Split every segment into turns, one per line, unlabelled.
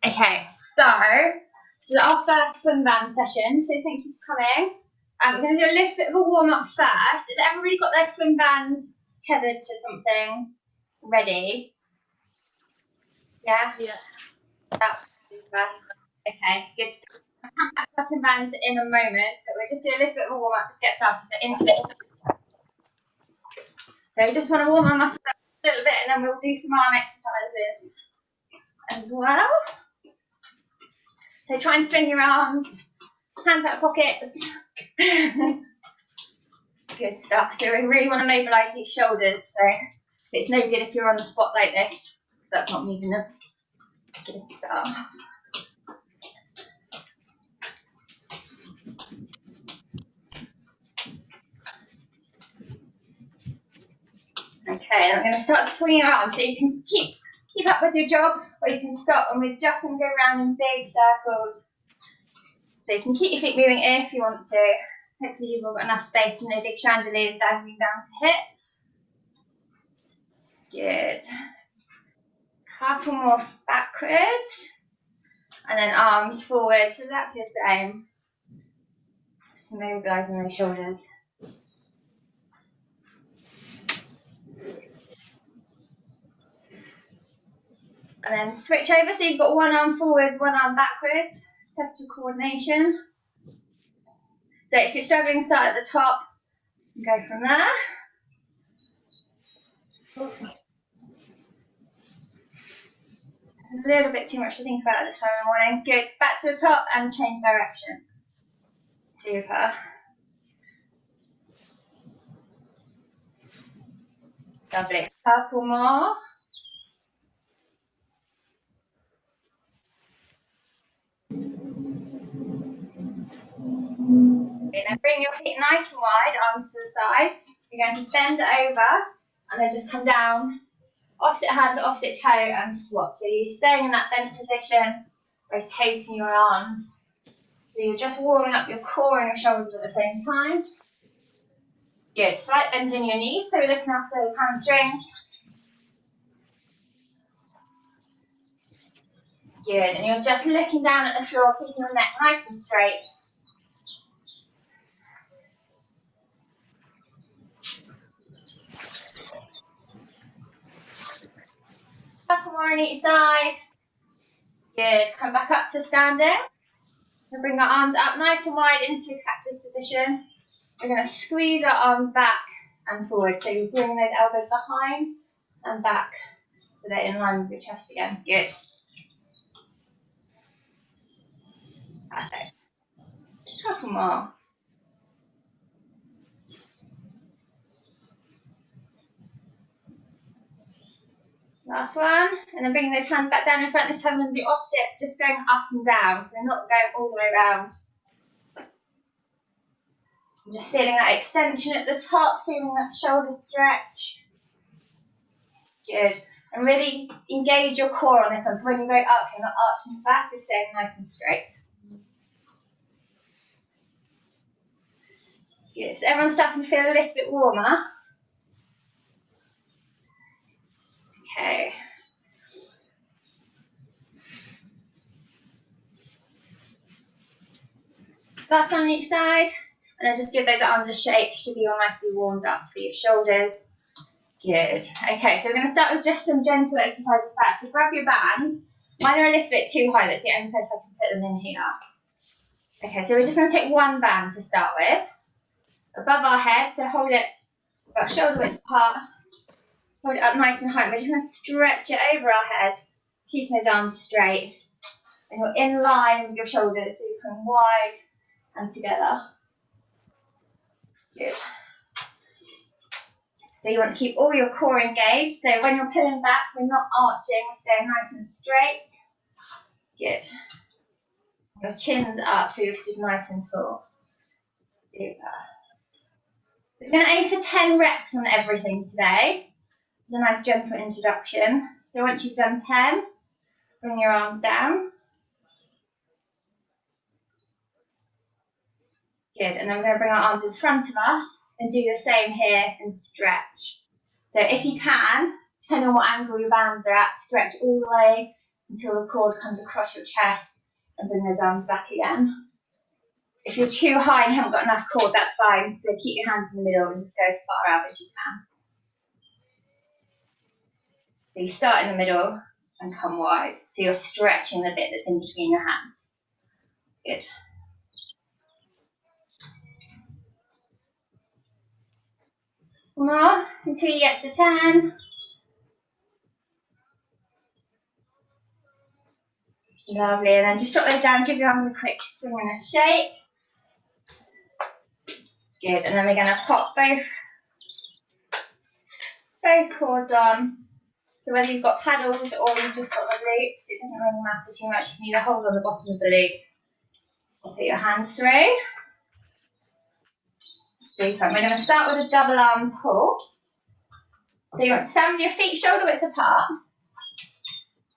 Okay, so this is our first swim band session, so thank you for coming. We're going to do a little bit of a warm up first. Has everybody got their swim bands tethered to something ready? Yeah?
Yeah.
Okay, good stuff. I'll come back to swim bands in a moment, but we're just doing a little bit of a warm up just to get started. So we just want to warm our muscles up a little bit and then we'll do some arm exercises as well. So try and string your arms, hands out of pockets. Good stuff. So we really want to mobilise these shoulders. So it's no good if you're on the spot like this. That's not moving them. Good stuff. Okay, I'm going to start swinging your arms. So you can keep up with your jog, or you can stop and we're just going to go around in big circles. So you can keep your feet moving if you want to. Hopefully you've all got enough space and no big chandeliers dangling down to hit. Good. Couple more backwards. And then arms forward, so exactly the same. Mobilising those shoulders. And then switch over, so you've got one arm forwards, one arm backwards. Test your coordination. So if you're struggling, start at the top and go from there. A little bit too much to think about at this time in the morning. Good. Back to the top and change direction. Super. Lovely. Couple more. Okay, now bring your feet nice and wide, arms to the side. You're going to bend over and then just come down, opposite hand to opposite toe and swap. So you're staying in that bent position, rotating your arms. So you're just warming up your core and your shoulders at the same time. Good. Slight bend in your knees, so we're looking after those hamstrings. Good. And you're just looking down at the floor, keeping your neck nice and straight. Couple more on each side. Good. Come back up to standing. And bring our arms up nice and wide into a cactus position. We're going to squeeze our arms back and forward. So you're bringing those elbows behind and back so they're in line with your chest again. Good. Perfect. A couple more. Last one. And then bringing those hands back down in front. This time we're going to do opposites, just going up and down. So we're not going all the way around. I'm just feeling that extension at the top, feeling that shoulder stretch. Good. And really engage your core on this one. So when you go up, you're not arching back, you're staying nice and straight. Good. So everyone's starting to feel a little bit warmer. Okay. Last one on each side. And then just give those arms a shake. Should be all nicely warmed up for your shoulders. Good. Okay, so we're going to start with just some gentle exercises back. So grab your bands. Mine are a little bit too high. That's the only place I can put them in here. Okay, so we're just going to take one band to start with. Above our head, so hold it about shoulder width apart. Hold it up nice and high. We're just going to stretch it over our head, keeping those arms straight. And you're in line with your shoulders, so you come wide and together. Good. So you want to keep all your core engaged. So when you're pulling back, we're not arching, we're staying nice and straight. Good. Your chin's up, so you're stood nice and tall. Super. We're going to aim for 10 reps on everything today. It's a nice gentle introduction. So once you've done 10, bring your arms down. Good, and then we're going to bring our arms in front of us and do the same here and stretch. So if you can, depending on what angle your bands are at, stretch all the way until the cord comes across your chest, and bring those arms back again. If you're too high and you haven't got enough cord, that's fine. So keep your hands in the middle and just go as far out as you can. So you start in the middle and come wide. So you're stretching the bit that's in between your hands. Good. More until you get to 10. Lovely. And then just drop those down. Give your arms a quick swing and a shake. Good. And then we're going to pop both cords on. So whether you've got paddles or you've just got the loops, it doesn't really matter too much. You can either hold on the bottom of the loop or put your hands through. Super. We're going to start with a double arm pull. So you want to stand with your feet shoulder width apart.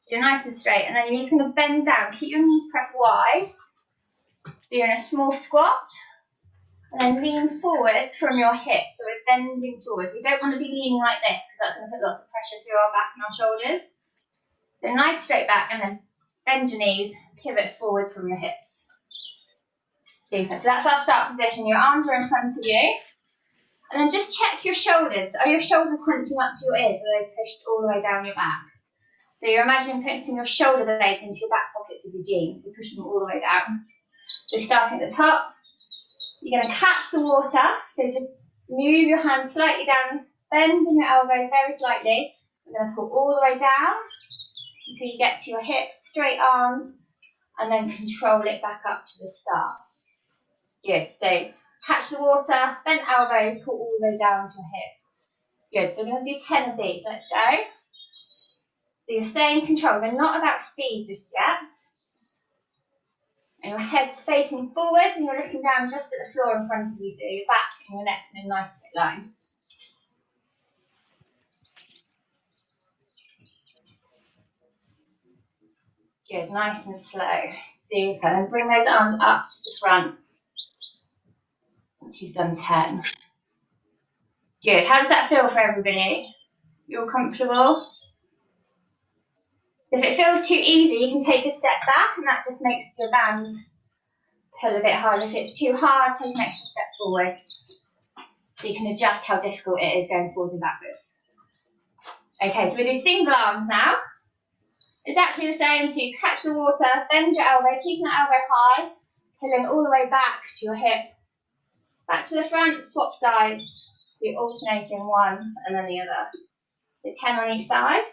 You're nice and straight, and then you're just going to bend down. Keep your knees pressed wide. So you're in a small squat. And then lean forwards from your hips. So we're bending forwards. We don't want to be leaning like this because that's going to put lots of pressure through our back and our shoulders. So nice straight back, and then bend your knees, pivot forwards from your hips. Super. So that's our start position. Your arms are in front of you. And then just check your shoulders. Are your shoulders hunching up to your ears? Are they pushed all the way down your back? So you're imagining putting your shoulder blades into your back pockets of your jeans. So push them all the way down. So starting at the top. You're going to catch the water, so just move your hands slightly down, bending your elbows very slightly. We're going to pull all the way down until you get to your hips, straight arms, and then control it back up to the start. Good, so catch the water, bent elbows, pull all the way down to your hips. Good, so we're going to do 10 of these, let's go. So you're staying in control, we're not about speed just yet. And your head's facing forward and you're looking down just at the floor in front of you, so your back and your neck's in a nice straight line. Good, nice and slow. Super. And bring those arms up to the front once you've done 10. Good. How does that feel for everybody? You all comfortable? If it feels too easy, you can take a step back and that just makes your bands pull a bit harder. If it's too hard, take an extra step forwards. So you can adjust how difficult it is going forwards and backwards. Okay, so we do single arms now. Exactly the same, so you catch the water, bend your elbow, keeping that elbow high, pulling all the way back to your hip. Back to the front, swap sides. So you're alternating one and then the other. So 10 on each side.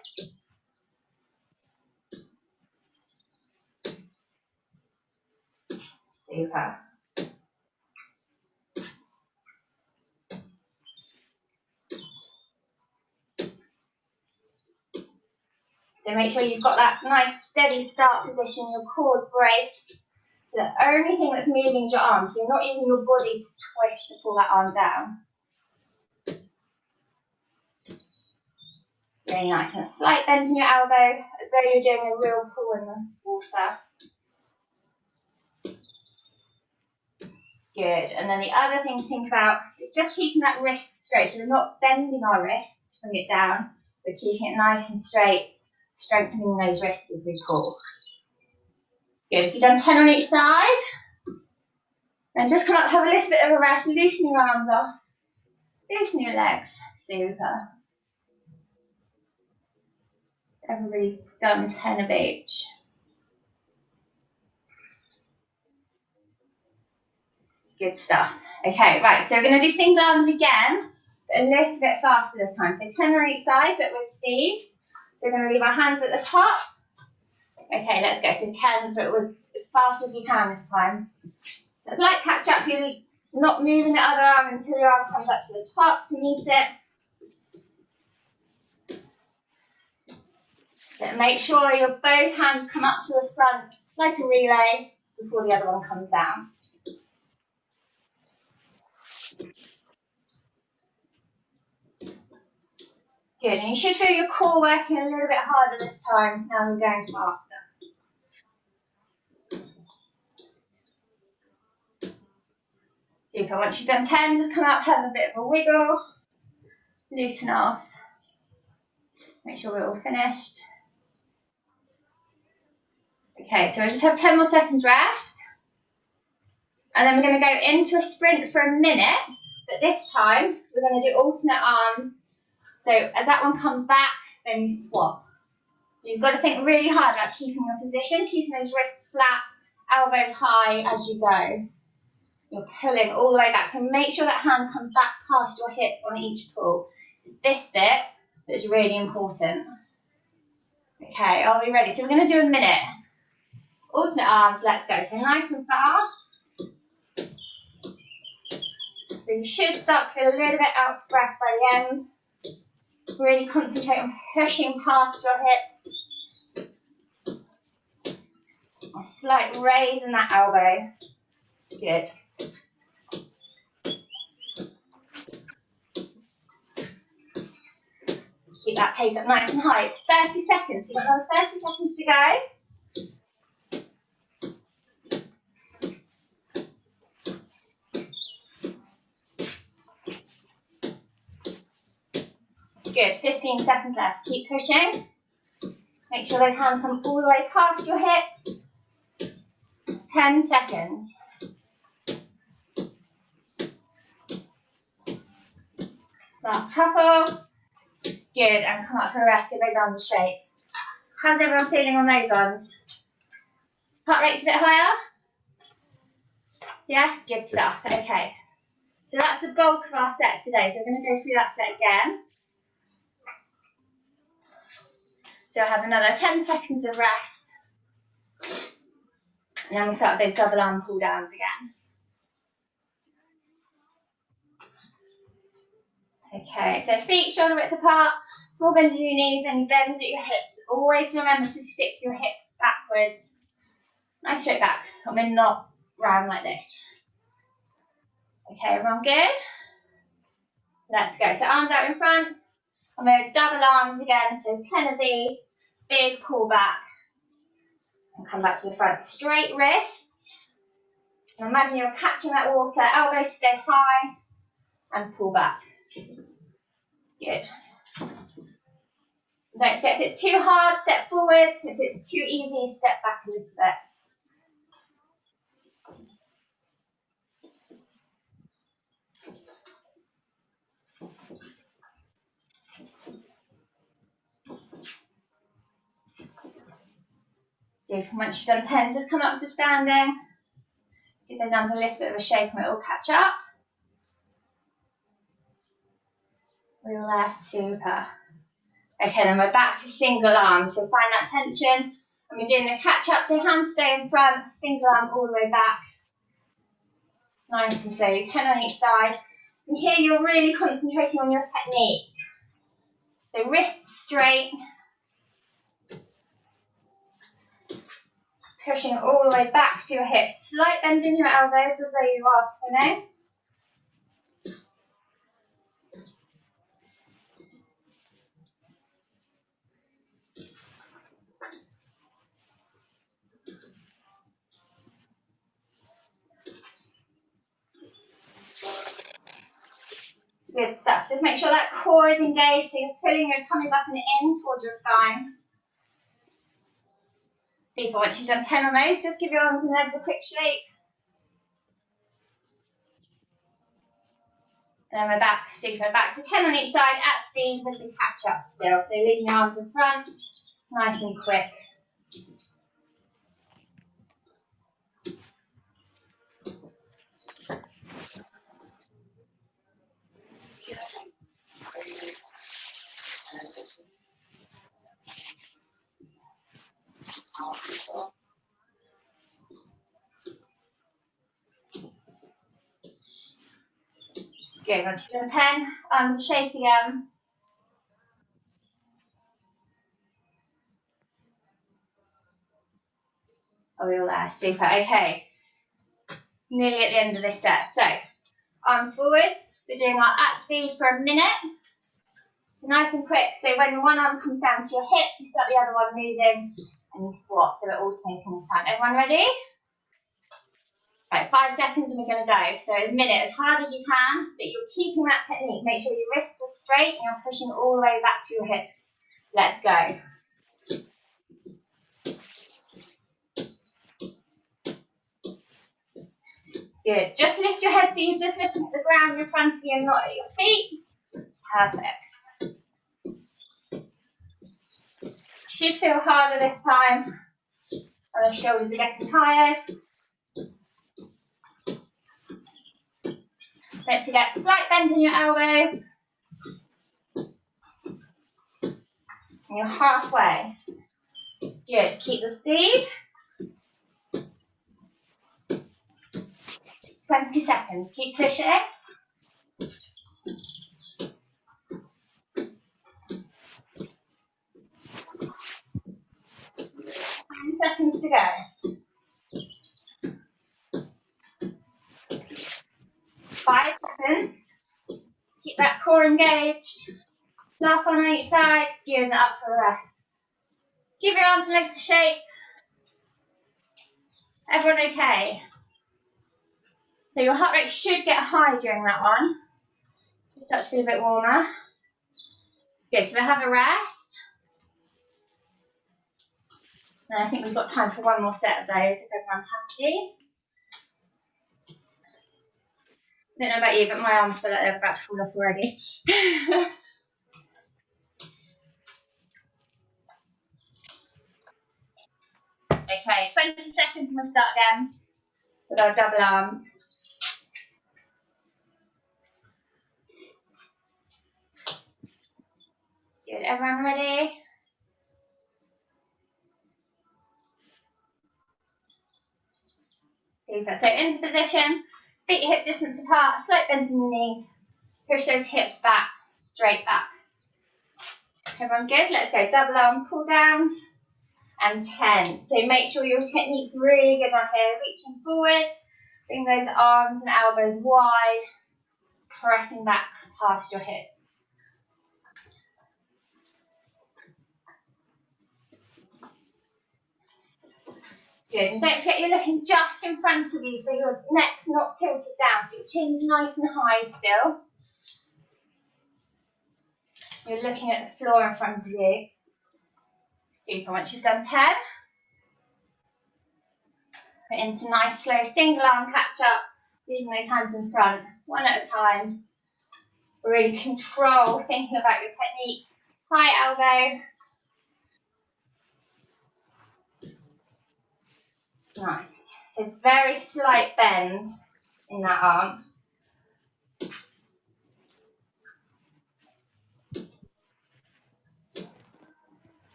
Super. So make sure you've got that nice steady start position, your core's braced. The only thing that's moving is your arms, so you're not using your body to twist to pull that arm down. Very nice, and a slight bend in your elbow, as though you're doing a real pull in the water. Good, and then the other thing to think about is just keeping that wrist straight, so we're not bending our wrists to bring it down, we're keeping it nice and straight, strengthening those wrists as we pull. Good, if you've done 10 on each side, then just come up, have a little bit of a rest, loosen your arms off, loosen your legs, super. Everybody done 10 of each. Good stuff. Okay, right, so we're going to do single arms again, but a little bit faster this time. So 10 on each side, but with speed. So we're going to leave our hands at the top. Okay, let's go. So 10, but with as fast as we can this time. So it's like catch up. You're not moving the other arm until your arm comes up to the top to meet it. But make sure your both hands come up to the front like a relay before the other one comes down. Good, and you should feel your core working a little bit harder this time. Now we're going faster. Super, once you've done 10, just come out, have a bit of a wiggle, loosen off. Make sure we're all finished. Okay, so we'll just have 10 more seconds rest. And then we're going to go into a sprint for a minute, but this time we're going to do alternate arms. So as that one comes back, then you swap. So you've got to think really hard about keeping your position, keeping those wrists flat, elbows high as you go. You're pulling all the way back, so make sure that hand comes back past your hip on each pull. It's this bit that's really important. Okay, are we ready? So we're going to do a minute. Alternate arms, let's go. So nice and fast. So you should start to feel a little bit out of breath by the end. Really concentrate on pushing past your hips. A slight raise in that elbow. Good. Keep that pace up nice and high. It's 30 seconds. You've got 30 seconds to go. Good, 15 seconds left. Keep pushing. Make sure those hands come all the way past your hips. 10 seconds. Last couple. Good, and come up for a rest. Give those arms a shake. How's everyone feeling on those arms? Heart rate's a bit higher? Yeah, good stuff. Okay. So that's the bulk of our set today. So we're going to go through that set again. So I'll have another 10 seconds of rest. And then we'll start with those double arm pull downs again. Okay, so feet shoulder width apart, small bend in your knees and you bend at your hips. Always remember to stick your hips backwards. Nice straight back. Come in, not round like this. Okay, everyone good? Let's go. So arms out in front. I'm going to double arms again. So 10 of these. Big pull back. And come back to the front. Straight wrists. And imagine you're catching that water. Elbows stay high. And pull back. Good. Don't forget, if it's too hard, step forwards. If it's too easy, step back a little bit. Good. Once you've done 10, just come up to standing. Give those arms a little bit of a shake and it will catch up. Relax, super. Okay, then we're back to single arm. So find that tension. And we're doing the catch up. So hands stay in front, single arm all the way back. Nice and slowly, 10 on each side. And here you're really concentrating on your technique. So wrists straight. Pushing all the way back to your hips. Slight bend in your elbows as though you are swimming. Good stuff. Just make sure that core is engaged, so you're pulling your tummy button in towards your spine. Super. Once you've done 10 on those, just give your arms and legs a quick shake. Then we're back. Super. Back to 10 on each side at speed with the catch up still. So leading your arms in front, nice and quick. Good. Once you've done 10, arms a shake again. Are we all there? Super. Okay. Nearly at the end of this set. So, arms forwards. We're doing our at speed for a minute. Nice and quick. So when one arm comes down to your hip, you start the other one moving and you swap. So we're alternating this time. Everyone ready? Right, 5 seconds and we're going to go. So a minute, as hard as you can, but you're keeping that technique. Make sure your wrists are straight and you're pushing all the way back to your hips. Let's go. Good. Just lift your head so you're just looking at the ground in front of you and not at your feet. Perfect. Should feel harder this time. And the shoulders are getting tired. Don't forget, slight bend in your elbows. And you're halfway. Good. Keep the speed. 20 seconds. Keep pushing. 10 seconds to go. 5 seconds. Keep that core engaged. Last one on each side. Gearing it up for the rest. Give your arms and legs a shake. Everyone okay? So your heart rate should get high during that one. Just start to feel a bit warmer. Good, so we'll have a rest. And I think we've got time for one more set of those if everyone's happy. I don't know about you, but my arms feel like they're about to fall off already. Okay, 20 seconds and we'll start again with our double arms. Good, everyone ready? Super, so into position, feet hip distance apart, slight bend in your knees, push those hips back, straight back. Everyone good? Let's go, double arm pull downs and 10. So make sure your technique's really good on here, reaching forwards, bring those arms and elbows wide, pressing back past your hips. Good, and don't forget you're looking just in front of you so your neck's not tilted down, so your chin's nice and high still. You're looking at the floor in front of you. Super, once you've done 10, put into nice slow single arm catch up, leaving those hands in front, one at a time. Really control, thinking about your technique. High elbow. Nice. So very slight bend in that arm.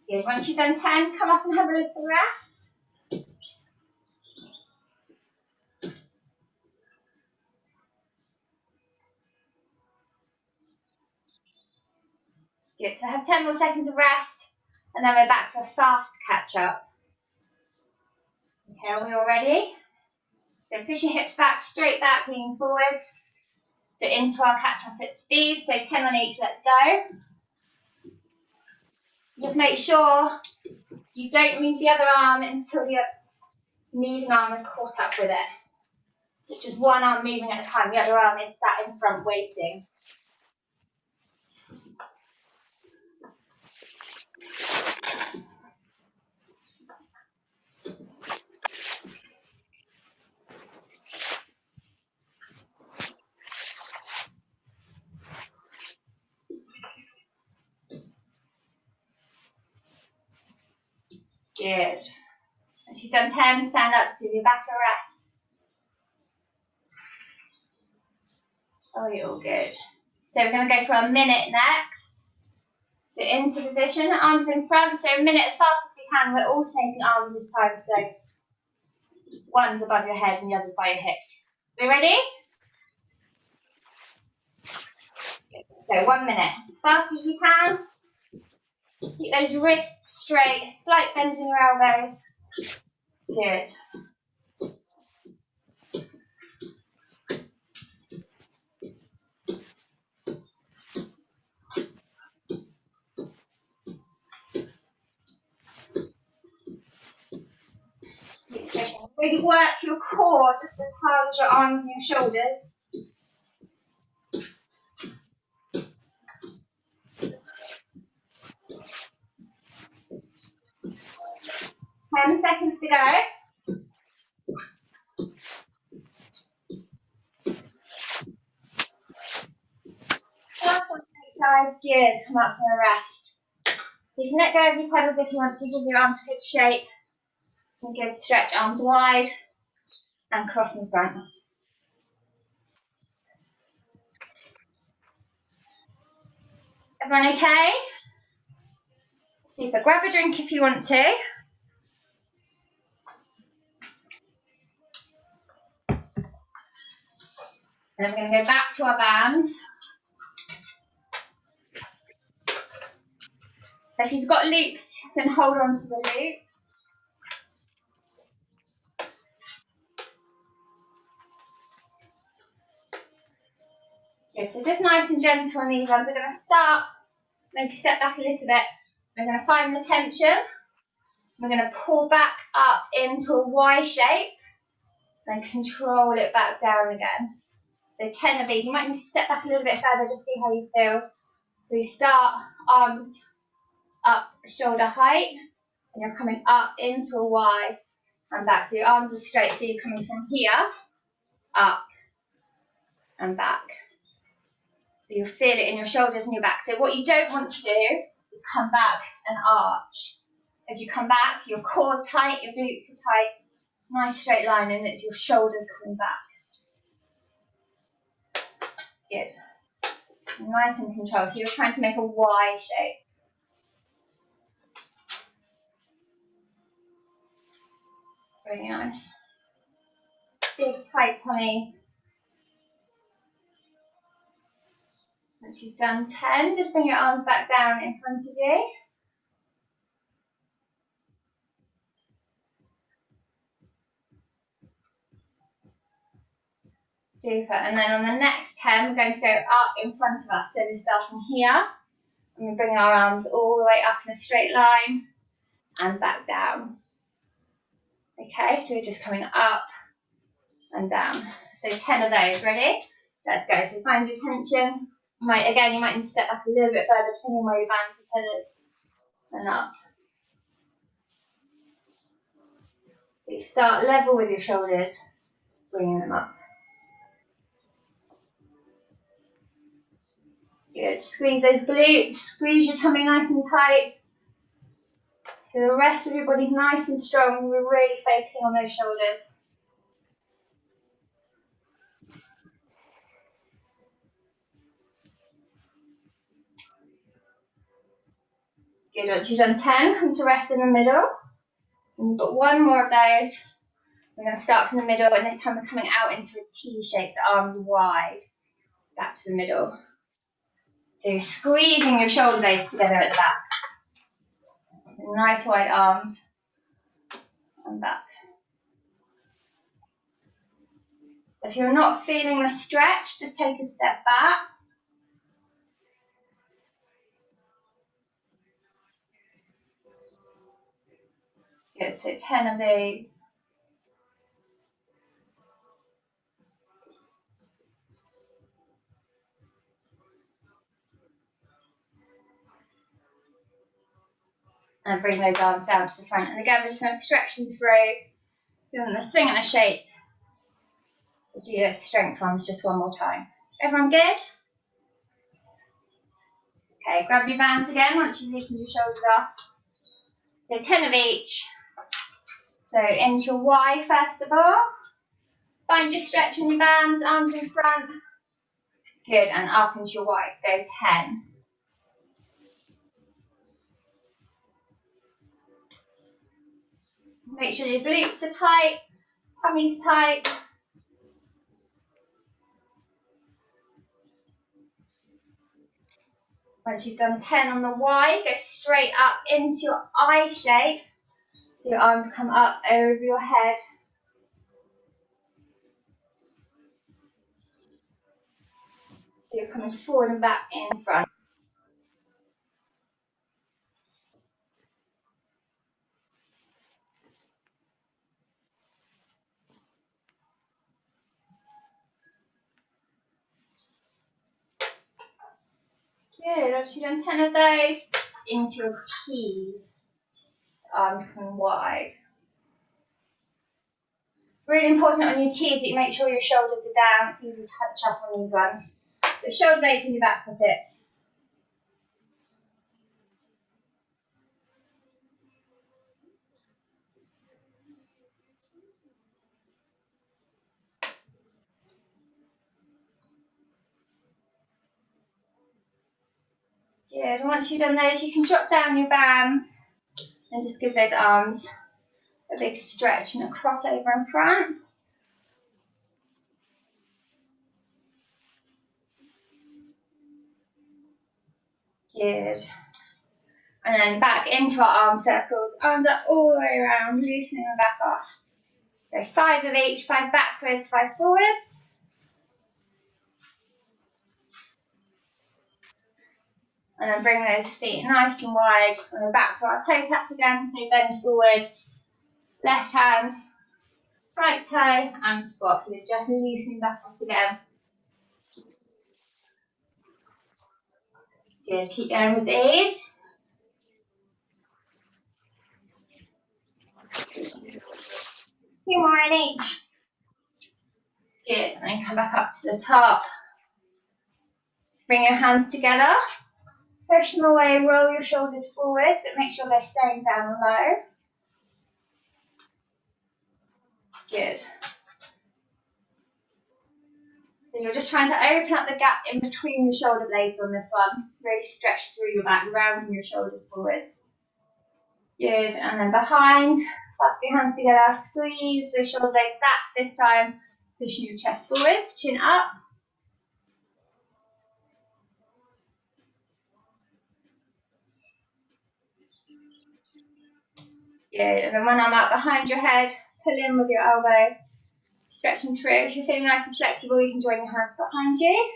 Good. Once you've done 10, come up and have a little rest. Good. So have 10 more seconds of rest, and then we're back to a fast catch up. Okay, are we all ready? So push your hips back, straight back, leaning forwards. So into our catch up at speed. So 10 on each, let's go. Just make sure you don't move the other arm until your moving arm is caught up with it. It's just one arm moving at a time, the other arm is sat in front waiting. Good. Once you've done 10, stand up to give your back a rest. Oh, you're all good. So we're going to go for a minute next. So into position, arms in front. So a minute as fast as we can. We're alternating arms this time. So one's above your head and the other's by your hips. We ready? So 1 minute. Fast as you can. Keep those wrists straight. Slight bend in your elbows. Good. Really work your core just as hard as your arms and your shoulders. 10 seconds to go. Side, good. Come up for a rest. So you can let go of your pedals if you want to, give your arms a good shape. And good stretch, arms wide and cross in front. Everyone okay? Super. Grab a drink if you want to. Then we're going to go back to our bands. So if you've got loops, then hold on to the loops. Good, so just nice and gentle on these ones. We're going to start, maybe step back a little bit. We're going to find the tension. We're going to pull back up into a Y shape, then control it back down again. So 10 of these. You might need to step back a little bit further, just see how you feel. So you start arms up shoulder height, and you're coming up into a Y and back. So your arms are straight, so you're coming from here, up and back. So you'll feel it in your shoulders and your back. So what you don't want to do is come back and arch. As you come back, your core's tight, your glutes are tight, nice straight line, and it's your shoulders coming back. Good. Nice and controlled. So you're trying to make a Y shape. Really nice. Big tight tummies. Once you've done 10, just bring your arms back down in front of you. Super. And then on the next 10, we're going to go up in front of us. So we're starting here. And we bring our arms all the way up in a straight line and back down. Okay, so we're just coming up and down. So 10 of those. Ready? Let's go. So find your tension. You might need to step back a little bit further, depending on where your bands are tethered. And up. So you start level with your shoulders, bringing them up. Good. Squeeze those glutes. Squeeze your tummy nice and tight. So the rest of your body's nice and strong. We're really focusing on those shoulders. Good. Once you've done 10, come to rest in the middle. And we've got one more of those. We're going to start from the middle, and this time we're coming out into a T shape, so arms wide, back to the middle. So you're squeezing your shoulder blades together at the back. So nice wide arms and back. If you're not feeling the stretch, just take a step back. Good, so 10 of these. And bring those arms down to the front. And again, we're just going to stretch them through. Doing the swing and a shake. We'll do those strength ones just one more time. Everyone good? Okay, grab your bands again once you've loosened your shoulders up. So 10 of each. So into your Y first of all. Find your stretch on your bands, arms in front. Good, and up into your Y. Go 10. Make sure your glutes are tight, tummy's tight. Once you've done 10 on the Y, go straight up into your I shape. So your arms come up over your head. So you're coming forward and back in front. Good. Once you've done 10 of those, into your T's. Arms coming wide. Really important on your T's that you make sure your shoulders are down. It's easy to hunch up on these ones. So shoulder blades in your back pockets. Good. And once you've done those, you can drop down your bands and just give those arms a big stretch and a crossover in front. Good. And then back into our arm circles. Arms up all the way around, loosening the back off. So 5 of each, 5 backwards, 5 forwards. And then bring those feet nice and wide. And we're back to our toe taps again. So bend forwards, left hand, right toe, and swap. So we're just loosening back off again. Good, keep going with these. 2 more in each. Good, and then come back up to the top. Bring your hands together. Push them away, roll your shoulders forward, but make sure they're staying down low. Good. So you're just trying to open up the gap in between your shoulder blades on this one. Really stretch through your back, rounding your shoulders forwards. Good, and then behind, clasp your hands together, squeeze the shoulder blades back this time, pushing your chest forwards, chin up. Good, and then one arm out behind your head, pull in with your elbow, stretching through. If you're feeling nice and flexible, you can join your hands behind you.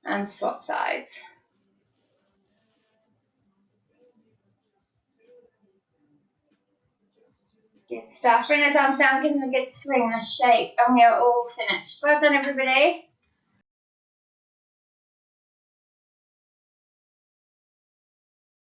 And swap sides. Good stuff. Bring those arms down, give them a good swing and a shake, and we are all finished. Well done, everybody.